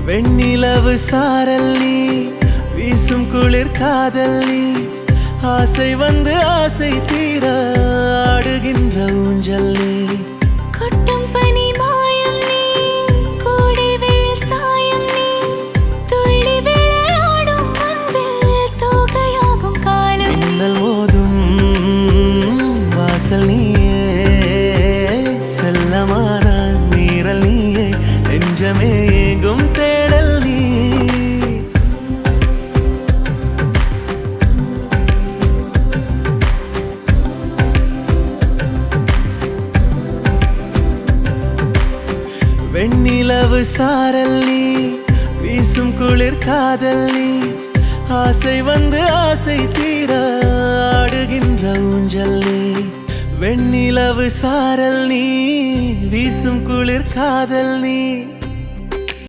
வெண்ணிலவு சாரல் நீ வீசும் குளிர் காதல் நீ ஆசை வந்து ஆசை தீர ஆடுகின்ற ஊஞ்சல் நீ கொட்டும் பனி மாயம் நீ கோடை வெயில் சாயம் நீ துள்ளி விளையாடும் அன்பில் தோகையாகும் காலம் மின்னல் மோதும் வாசல் நீயே செல்லமான மீறல் நீயே நெஞ்சமே எங்கும் தேடல் நீ வெண்ணிலவு சாரல் நீ வீசும் குளிர் காதல் நீ ஆசை வந்து ஆசை தீர ஆடுகின்ற ஊஞ்சல் நீ வெண்ணிலவு சாரல் நீ வீசும் குளிர் காதல் நீ